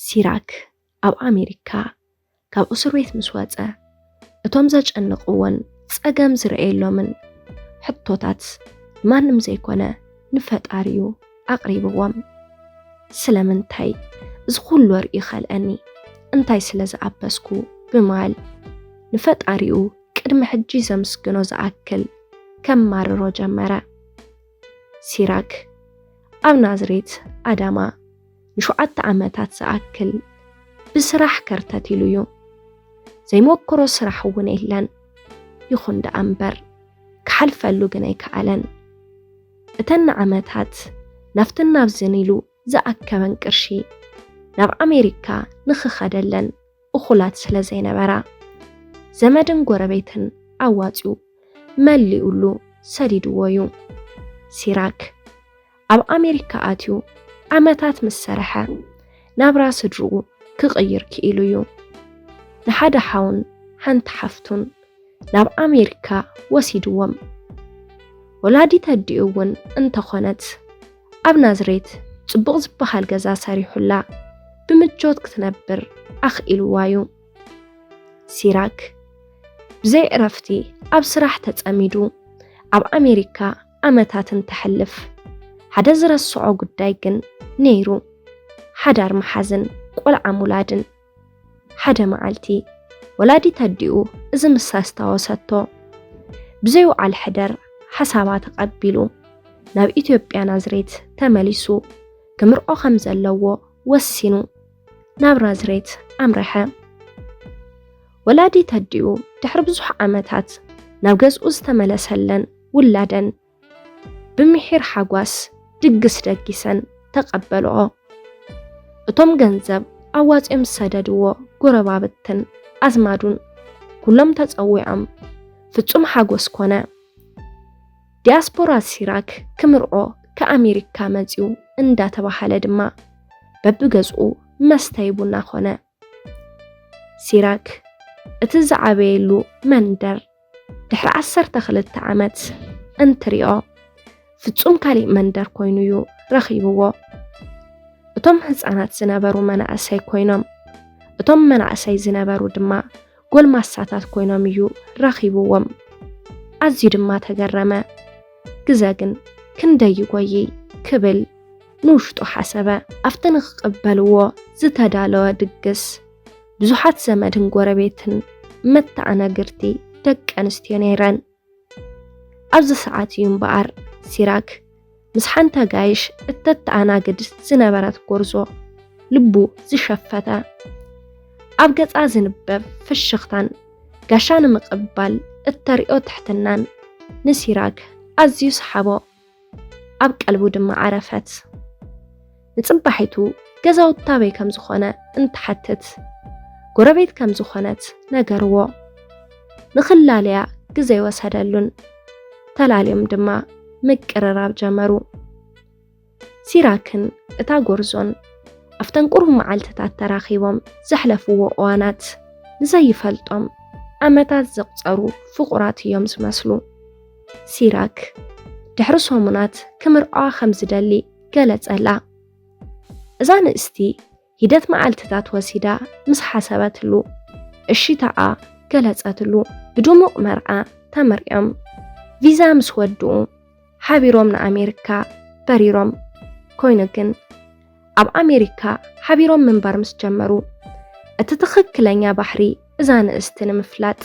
ሲራክ ኣብ ኣሜሪካ ካብ እስር ቤት ምስ ወፀ እቶም ዘጨንቕዎን ፀገም ዝረአየሎምን ሕቶታት ማንም ዘይኮነ ንፈጣሪኡ ኣቕሪብዎም። ስለምንታይ እዚ ኩሉ ርኢ ኸልአኒ እንታይ ስለ ዝኣበስኩ ብማል ንፈጣሪኡ ቅድሚ ሕጂ ዘምስግኖ ዝኣክል ከማርሮ ጀመረ። ሲራክ ኣብ ናዝሬት ኣዳማ ን7 ዓመታት ዝኣክል ብስራሕ ከርተቲሉ እዩ። ዘይሞክሮ ስራሕ እውን የለን። ይኹን ደኣ እምበር ክሓልፈሉ ግን ኣይከኣለን። እተን ዓመታት ናፍትን ናብዝን ኢሉ ዝኣከበን ቅርሺ ናብ ኣሜሪካ ንኽኸደለን እኹላት ስለ ዘይነበራ ዘመድን ጎረቤትን ኣዋፂኡ መሊኡሉ ሰዲድዎ እዩ። ሲራክ ኣብ ኣሜሪካ ኣትዩ ዓመታት ምስ ሰርሐ ናብራ ስድርኡ ክቕይር ክኢሉ እዩ። ንሓደ ሓውን ሓንቲ ሓፍቱን ናብ ኣሜሪካ ወሲድዎም። ወላዲት ኣዲኡ እውን እንተኾነት ኣብ ናዝሬት ጽቡቕ ዝበሃል ገዛ ሰሪሑላ ብምቾት ክትነብር ኣኽኢልዋ እዩ። ሲራክ ብዘይ ዕረፍቲ ኣብ ስራሕ ተጸሚዱ ኣብ ኣሜሪካ ዓመታትን ተሕልፍ። ሓደ ዝረስዖ ጉዳይ ግን ነይሩ። ሓዳር መሓዝን ቆልዓ ሙላድን። ሓደ መዓልቲ ወላዲት ኣዲኡ እዚ ምሳ ስታወሰቶ ብዘይወዓል ሕደር ሓሳባ ተቐቢሉ ናብ ኢትዮጵያ ናዝሬት ተመሊሱ ክምርዖ ከም ዘለዎ ወሲኑ ናብ ናዝሬት ኣምረሐ። ወላዲት ኣዲኡ ድሕሪ ብዙሕ ዓመታት ናብ ገዝኡ ዝተመለሰለን ውላደን ብምሒር ሓጓስ ድግስ ደጊሰን ተቐበልኦ። እቶም ገንዘብ ኣዋፂኦም ዝሰደድዎ ጎረባብትን ኣዝማዱን ኩሎም ተጸዊዖም ፍጹም ሓጎስ ኮነ። ዲያስፖራ ሲራክ ክምርዖ ከኣሜሪካ መጺኡ እንዳተባሃለ ድማ በብገዝኡ መስተይ ቡና ኮነ። ሲራክ እቲ ዝዓበየሉ መንደር ድሕሪ 12 ዓመት እንትሪኦ ፍጹም ካሊእ መንደር ኮይኑ እዩ ረኺብዎ። እቶም ህፃናት ዝነበሩ መናእሰይ ኮይኖም እቶም መናእሰይ ዝነበሩ ድማ ጎልማሳታት ኮይኖም እዩ ረኺብዎም። ኣዝዩ ድማ ተገረመ። ግዘ ግን ክንደይ ይጎይ ክብል ንውሽጡ ሓሰበ። ኣብቲ ንኽቕበልዎ ዝተዳለወ ድግስ ብዙሓት ዘመድን ጎረቤትን መተኣናገርቲ ደቂ ኣንስትዮ ነይረን። ኣብዚ ሰዓት እዩ እምበኣር ሲራክ ምስ ሓንቲ ጋይሽ እተተኣናግድ ዝነበረት ጎርዞ ልቡ ዝሸፈተ። ኣብ ገጻ ዝንበብ ፍሽኽታን ጋሻ ንምቕባል እተሪኦ ትሕትናን ንሲራክ ኣዝዩ ሰሓቦ። ኣብ ቀልቡ ድማ ዓረፈት። ንጽባሒቱ ገዛውታ በይ ከም ዝኾነ እንትሓትት ጎረቤት ከም ዝኾነት ነገርዎ። ንኽላለያ ግዜ ወሰደሉን ተላልዮም ድማ ምቅርራብ ጀመሩ። ሲራክን እታ ጎርዞን ኣፍተን ቁሩብ መዓልትታት ተራኺቦም ዘሕለፍዎ እዋናት ንዘይፈልጦም ዓመታት ዘቕፀሩ ፍቑራት እዮም ዝመስሉ። ሲራክ ድሕሪ ሰሙናት ክምርዖ ከም ዝደሊ ገለጸላ። እዛ ንእስቲ ሂደት መዓልትታት ወሲዳ ምስ ሓሰበትሉ እሺታኣ ገለጸትሉ። ብድሙቕ መርዓ ተመርዖም ቪዛ ምስ ወድኡ ሓቢሮም ንኣሜሪካ በሪሮም። ኮይኑ ግን ኣብ ኣሜሪካ ሓቢሮም ምንባር ምስ ጀመሩ እቲ ትኽክለኛ ባሕሪ እዛ ንእስቲ ንምፍላጥ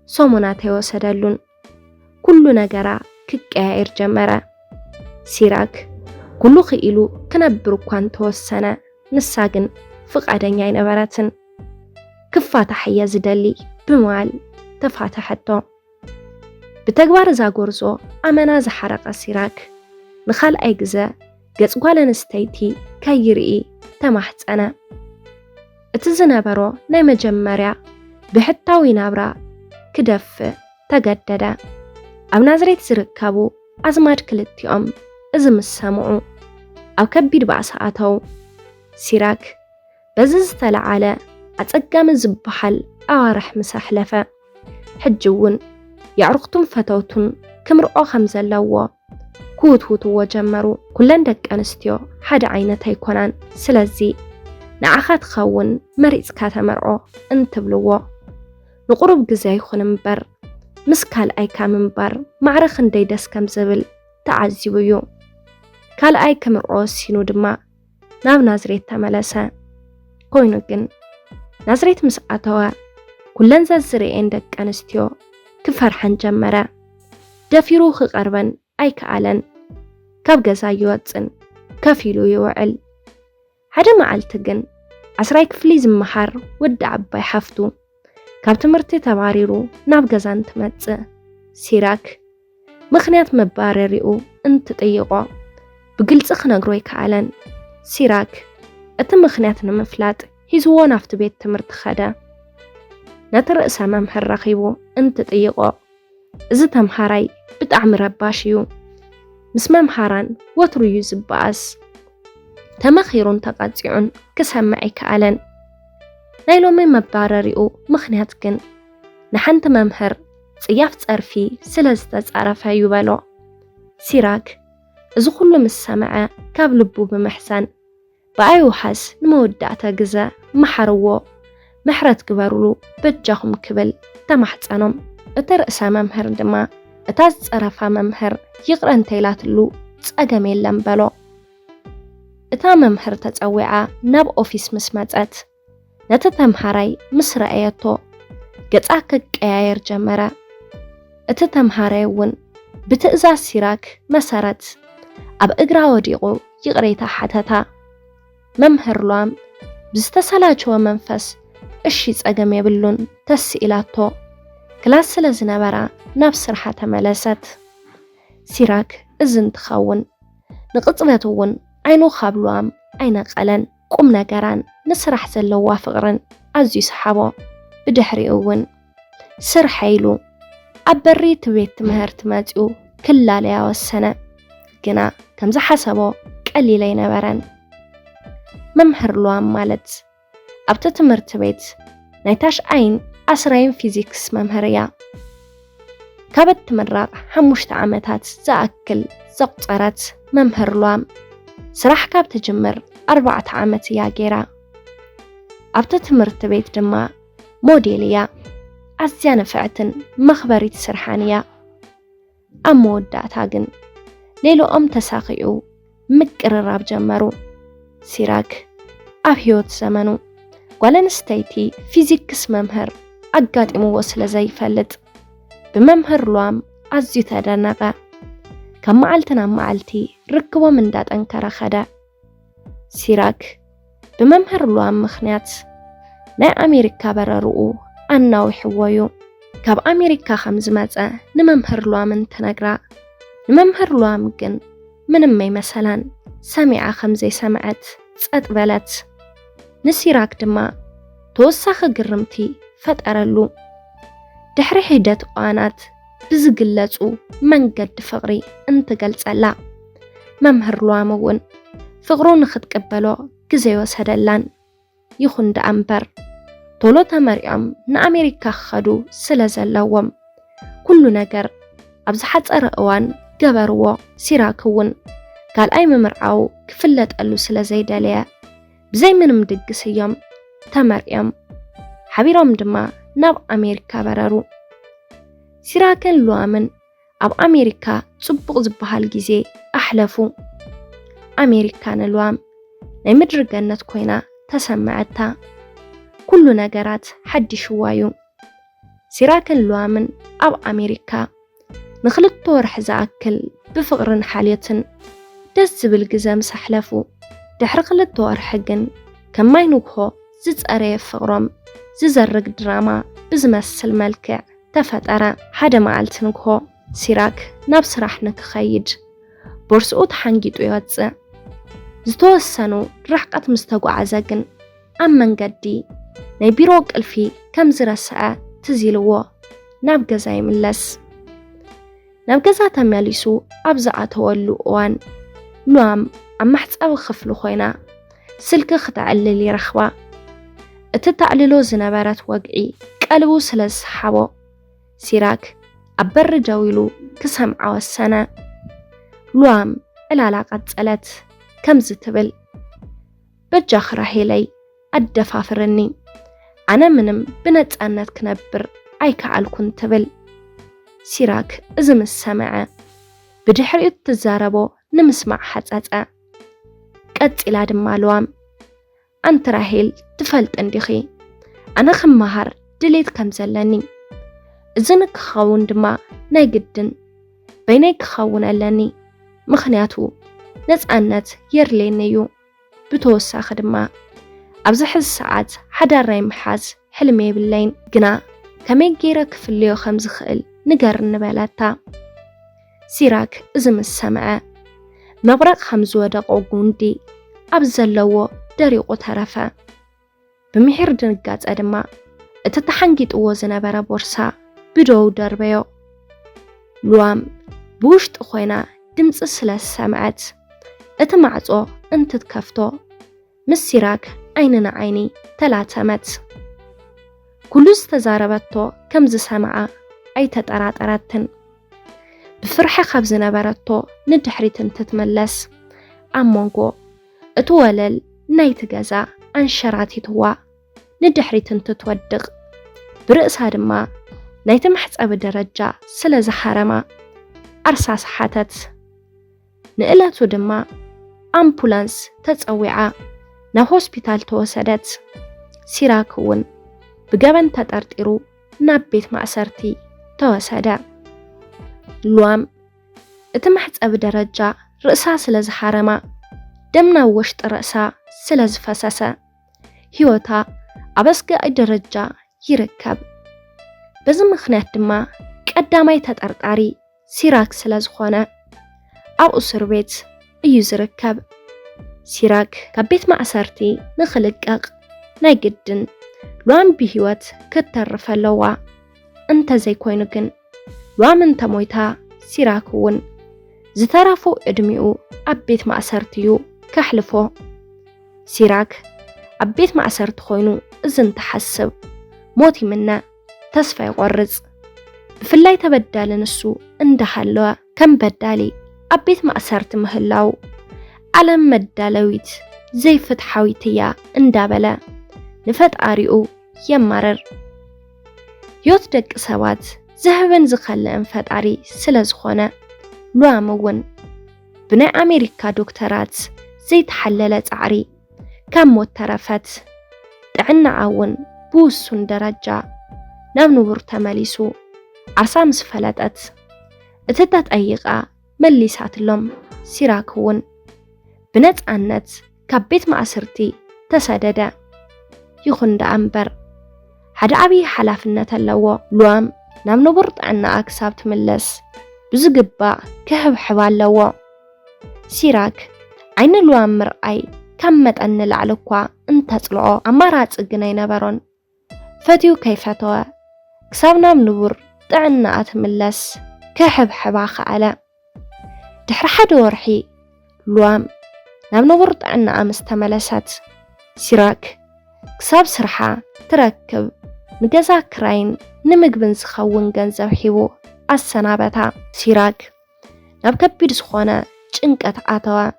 ሰሙናት ኣይወሰደሉን። ኩሉ ነገራ ክቀያየር ጀመረ። ሲራክ ኩሉ ክኢሉ ክነብር እኳ እንተወሰነ ንሳ ግን ፍቓደኛ ኣይነበረትን። ክፋታሕ እየ ዝደሊ ብማል ተፋታሐቶ። ብተግባር እዛ ጎርዞ ኣመና ዝሓረቐ ሲራክ ንኻልኣይ ግዘ ገጽ ጓል ኣንስተይቲ ከይርኢ ተማሕፀነ። እቲ ዝነበሮ ናይ መጀመርያ ብሕታዊ ናብራ ክደፍእ ተገደደ። ኣብ ናዝሬት ዝርከቡ ኣዝማድ ክልቲኦም እዚ ምስ ሰምዑ ኣብ ከቢድ ባእሲ ኣተው። ሲራክ በዚ ዝተለዓለ ኣጸጋሚ ዝበሃል ኣዋርሕ ምስ ኣሕለፈ ሕጂ እውን የዕርኽቱን ፈተውቱን ክምርዖ ከም ዘለዎ ክውትውትዎ ጀመሩ። ኩለን ደቂ ኣንስትዮ ሓደ ዓይነት ኣይኮናን። ስለዚ ንዓኻ ትኸውን መሪፅካ ተመርዖ እንትብልዎ ንቁሩብ ግዜ ይኹን እምበር ምስ ካልኣይካ ምንባር ማዕረ ክንደይ ደስ ከም ዝብል ተዓዚቡ እዩ። ካልኣይ ክምርዖ ወሲኑ ድማ ናብ ናዝሬት ተመለሰ። ኮይኑ ግን ናዝሬት ምስ ኣተወ ኩለን ዘዝርኤን ደቂ ኣንስትዮ ክፈርሐን ጀመረ። ደፊሩ ክቐርበን ኣይከኣለን። ካብ ገዛ ይወፅን ከፍ ኢሉ ይውዕል። ሓደ መዓልቲ ግን 10ይ ክፍሊ ዝመሃር ወዲ ዓባይ ሓፍቱ ካብ ትምህርቲ ተባሪሩ ናብ ገዛ እንትመጽእ ሲራክ ምኽንያት መባረሪኡ እንትጠይቆ ብግልጽ ክነግሮ ይከኣለን። ሲራክ እቲ ምኽንያት ንምፍላጥ ሂዝዎ ናብቲ ቤት ትምህርቲ ኸደ። ነቲ ርእሰ መምህር ረኺቡ እንትጠይቆ እዚ ተምሃራይ ብጣዕሚ ረባሽ እዩ፣ ምስ መምሃራን ወትሩ እዩ ዝበኣስ፣ ተመኺሩን ተቐፂዑን ክሰምዕ ይከኣለን። ናይ ሎሚ መባረሪኡ ምኽንያት ግን ንሓንቲ መምህር ጽያፍ ጸርፊ ስለ ዝተጻረፈ ይበሎ። ሲራክ እዚ ኩሉ ምስ ሰምዐ ካብ ልቡ ብምሕሳን ብኣይውሓስ ንመወዳእታ ግዘ መሓርዎ ምሕረት ግበርሉ በጃኹም ክብል ተማሕፀኖም። እቲ ርእሰ መምህር ድማ እታ ዝጸረፋ መምህር ይቕረ እንተይላትሉ ጸገም የለን በሎ። እታ መምህር ተጸዊዓ ናብ ኦፊስ ምስ መጸት ነቲ ተምሃራይ ምስ ረአየቶ ገጻ ክቀያየር ጀመረ። እቲ ተምሃራይ እውን ብትእዛዝ ሲራክ መሰረት ኣብ እግራ ወዲቑ ይቕሬታ ሓተታ። መምህር ሏም ብዝተሰላቸወ መንፈስ እሺ ጸገም የብሉን ተስኢላቶ ክላስ ስለ ዝነበራ ናብ ስርሓ ተመለሰት። ሲራክ እዚ እንትኸውን ንቕጽበት እውን ዓይኑ ካብ ሏም ኣይነቐለን። ቁም ነገራን ንስራሕ ዘለዋ ፍቕርን ኣዝዩ ሰሓቦ። ብድሕሪኡ እውን ስርሐ ኢሉ ኣብ በሪ እቲ ቤት ትምህርቲ መፂኡ ክላለያ ወሰነ። ግና ከም ዝሓሰቦ ቀሊል ኣይነበረን። መምህር ሏም ማለት ኣብቲ ትምህርቲ ቤት ናይ ታሽዓይን 10ይን ፊዚክስ መምህር እያ። ካብ እትምራቕ 5 ዓመታት ዝኣክል ዘቁፀረት መምህር ሏም ስራሕ ካብ ትጅምር 4 ዓመት እያ ገይራ። ኣብቲ ትምህርቲ ቤት ድማ ሞዴል እያ። ኣዝያ ነፍዕትን መኽበሪት ስርሓን እያ። ኣብ መወዳእታ ግን ሌሎኦም ተሳኺዑ ምቅርራብ ጀመሩ። ሲራክ ኣብ ህይወት ዘመኑ ጓል ኣንስተይቲ ፊዚክስ መምህር ኣጋጢምዎ ስለ ዘይፈልጥ ብመምህር ሏም ኣዝዩ ተደነቐ። ካብ መዓልቲ ናብ መዓልቲ ርክቦም እንዳጠንከረ ኸደ። ሲራክ ብመምህር ሏም ምኽንያት ናይ ኣሜሪካ በረርኡ ኣናዊሕዎ እዩ። ካብ ኣሜሪካ ከም ዝመጸ ንመምህር ሏም እንትነግራ ንመምህር ሏም ግን ምንም ኣይመሰላን። ሰሚዓ ከም ዘይሰምዐት ጸጥ በለት። ንሲራክ ድማ ተወሳኺ ግርምቲ ፈጠረሉ። ድሕሪ ሂደት እዋናት ብዝግለጹ መንገዲ ፍቕሪ እንትገልጸላ መምህር ሏም እውን ፍቕሩ ንኽትቀበሎ ግዜ ወሰደላን። ይኹን ደኣ እምበር ቶሎ ተመሪዖም ንኣሜሪካ ክኸዱ ስለ ዘለዎም ኩሉ ነገር ኣብ ዝሓፀረ እዋን ገበርዎ። ሲራክ እውን ካልኣይ ምምርዓው ክፍለጠሉ ስለ ዘይደለየ ብዘይ ምንም ድግስ እዮም ተመሪዖም ሓቢሮም ድማ ናብ ኣሜሪካ በረሩ። ሲራክን ሏምን ኣብ ኣሜሪካ ጽቡቕ ዝበሃል ግዜ ኣሕለፉ። ኣሜሪካ ንሏም ናይ ምድሪ ገነት ኮይና ተሰምዐታ። ኩሉ ነገራት ሓዲሽዋ እዩ። ሲራክን ሏምን ኣብ ኣሜሪካ ንኽልተ ወርሒ ዝኣክል ብፍቕርን ሓልዮትን ደስ ዝብል ግዜ ምስ ኣሕለፉ ድሕሪ 2 ወርሒ ግን ከማይ ንግሆ ዝጸረየ ፍቕሮም ዝዘርግ ድራማ ብዝመስል መልክዕ ተፈጠረ። ሓደ መዓልቲ ንግሆ ሲራክ ናብ ስራሕ ንክኸይድ ቦርስኡ ተሓንጊጡ ይወፅእ። ዝተወሰኑ ርሕቀት ምስ ተጓዓዘ ግን ኣብ መንገዲ ናይ ቢሮ ቅልፊ ከም ዝረስዐ ትዝ ኢልዎ ናብ ገዛ ይምለስ። ናብ ገዛ ተመሊሱ ኣብ ዝኣተወሉ እዋን ሏም ኣብ ማሕፀቢ ክፍሊ ኮይና ስልኪ ክትዕልል ይረኽባ። እቲ ተዕልሎ ዝነበረት ወግዒ ቀልቡ ስለ ዝሰሓቦ ሲራክ ኣብ በሪ ደው ኢሉ ክሰምዓ ወሰነ። ሏም ዕላላ ቀጸለት ከምዚ ትብል በጃኽ ራሄለይ أدفافرني أنا منم بنتأنت كنبر أي كعلكن تبل سيراك إزم السماع بدحرية تزاربو نمسمع حتى قد إلى دمالوام أنت راهيل تفلت أندخي أنا خمهار دليت كمزلني إذنك خاون دما نايقدن بينيك خاون ألاني مخنياتو نتأنت يرلينيو بتوساخ دما أبزح الساعات حدا راي محاز حلمي باللين قنا كمي جيرك في الليو خمز خيل نقر النبالاتا سيراك إزم السماء مبرق خمز ودقو قوندي أبزلوو دريقو ترفا بمحير دنقات أدما اتتحنجيت اووزنا برا بورسا بدو دربيو لوام بوشت أخوينا دمس سلاس سمعت اتمعتو انت تكفتو مسيراك عيننا عيني تلاتمت كل استزاربتو كمز سمعة أي تتراتراتن بفرحة خبزنا براتو ندحريتن تتملس عمونكو اتولل نايت جزا انشراتي توا ندحريتن تتودق برأس هادما نايت محت أبدرجة سلز حرما أرساس حاتت نقلاتو دما أمبولانس تتقويعة نا هوسبيتال توسدت سيراكون بقبن تترتيرو نابيت مأسرتي توسدا لوام اتمحت أبدرجة رأسا سلز حرما دمنا وشت رأسا سلز فساسا هيوتا أبسق أي درجة يركب بزم مخنات دما قداماي تترتاري سيراك سلاز خوانا أو أسر بيت أيوز ركب سيراك كبيت مع أسرتي نخلقق نايقدن لوام بهيوت كترف اللوا انت زي كوينوكن لوام انت مويتا سيراكون زترافو ادميو أبيت مع أسرتيو كحلفو سيراك أبيت مع أسرت خوينو إذن تحسب موتي منا تسفى يغرز بفلاي تبدال نسو اندحلوا كم بدالي أبيت مع أسرت مهلاو علم مدالويت زي فتحاويتيا اندابلا نفت آريو يمرر يوتدك سوات زهبن زخل انفت آري سلزخونا لوامون بنا أمريكا دكتورات زي تحللت عري كم موت ترفت دعنا عون بوسون درجة نامنو برتماليسو عرسام سفلتت اتتت أيقا مليسات اللهم سيراكون بنت أنت كبيت مأسرتي تسدد يخند أمبر حدا أبي حلافنة اللو لوام نامنو برت عنا أكساب تملس بزقبا كهب حوال لو سيراك عين اللوام مرأي كمت أن العلقوا انت تطلعوا أمارات اقناي نبرون فتيو كيفتوا كسابنا منور دعنا أتملس كحب حبا خالا دحر حدو ورحي لوام نامنور دعنا أمستملسات سيراك كساب سرحا تركب نجزا كراين نمقبن سخون جنزب حيبو السنابتا سيراك نابكبيد سخونا جنكت عطوا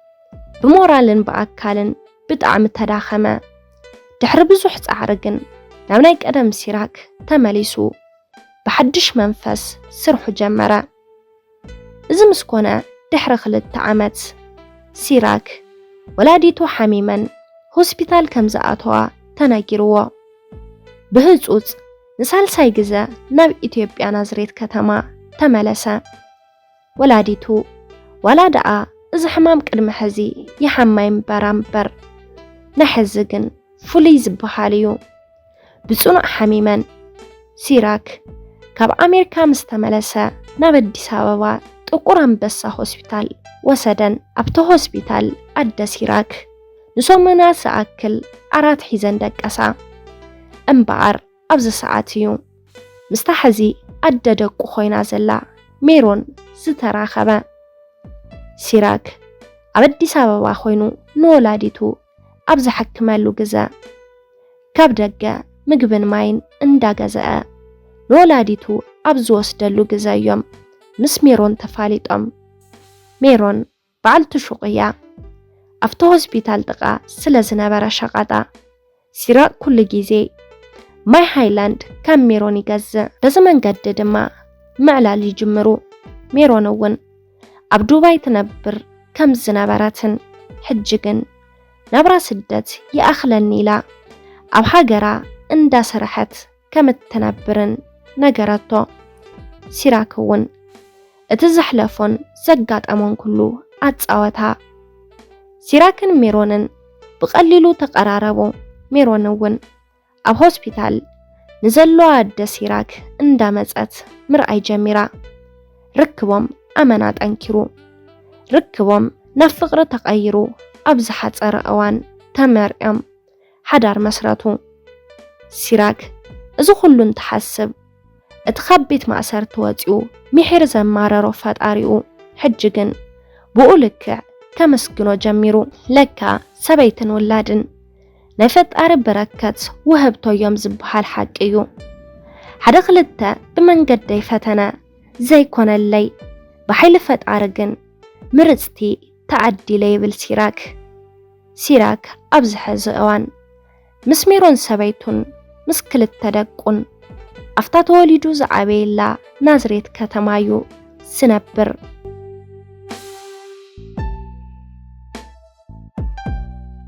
بمورالن بأكالن بدعم تداخمة دحر بزوح تعرقن نامنايك أدم سيراك تماليسو بحدش منفس سرحو جمرة إذا مسكونا دحر خلت تعمت سيراك ولاديتو حميما هوسبيتال كمزاعتوا تناجروا بهزوز نسال سايقزة ناب إثيوبيا نازريت كتما تمالسا ولاديتو ولادعا إذا حمام كلمة حزي يحمايم برامبر نحزقن فليز بحاليو بصنع حميما سيراك كاب أمريكا مستملسا نابد سابوا تقران بسا هوسبيتال وسدن أبتو هوسبيتال أدى سيراك نسومنا سأكل أرات حيزن دكسا أمبار أبز ساعتيو مستحزي أدى دقو خوينا زلا ميرون ستراخبا سيراك أبدي سابوا خوينو نولاديتو أبز حكمالو جزا كاب دقا مقبن ماين اندا جزاء نولاديتو أبز وسدلو جزا يوم مس ميرون تفاليت ميرون بعلتو شقيا أفتو هوسبيتال دقا سلزنا برا شقاطا ሲራክ ኩሉ ግዜ ማይ ሃይላንድ ከም ሜሮን ይገዝእ። በዚ መንገዲ ድማ ምዕላል ይጅምሩ። ሜሮን እውን ኣብ ዱባይ ትነብር ከም ዝነበረትን ሕጂ ግን ናብራ ስደት ይኣኽለኒ ኢላ ኣብ ሃገራ እንዳሰርሐት ከም እትነብርን ነገረቶ። ሲራክ እውን እቲ ዘሕለፎን ዘጋጠሞን ኩሉ ኣጻወታ። ሲራክን ሜሮንን ብቐሊሉ ተቀራረቡ። ሜሮን እውን ኣብ ሆስፒታል ንዘለዋ ኣደ ሲራክ እንዳመፀት ምርኣይ ጀሚራ። ርክቦም ኣመና ጠንኪሩ። ርክቦም ናብ ፍቕሪ ተቐይሩ። ኣብ ዝሓፀረ እዋን ተመርዕዮም ሓዳር መስረቱ። ሲራክ እዚ ኩሉ እንትሓስብ እቲ ካብ ቤት ማእሰርቲ ወፂኡ ምሕር ዘማረሮ ፈጣሪኡ ሕጂ ግን ብኡ ልክዕ ከመስግኖ ጀሚሩ። ለካ ሰበይትን ውላድን ናይ ፈጣሪ በረከት ውህብቶ እዮም ዝበሃል ሓቂ እዩ። ሓደ ክልተ ብመንገደይ ፈተነ ዘይኮነለይ ብሓይሊ ፈጣሪ ግን ምርፅቲ ተዓዲለ ይብል ሲራክ። ሲራክ ኣብዚ ሕዚ እዋን ምስ ሜሮን ሰበይቱን ምስ ክልተ ደቁን ኣፍታ ተወሊዱ ዝዓበየላ ናዝሬት ከተማ እዩ ዝነብር።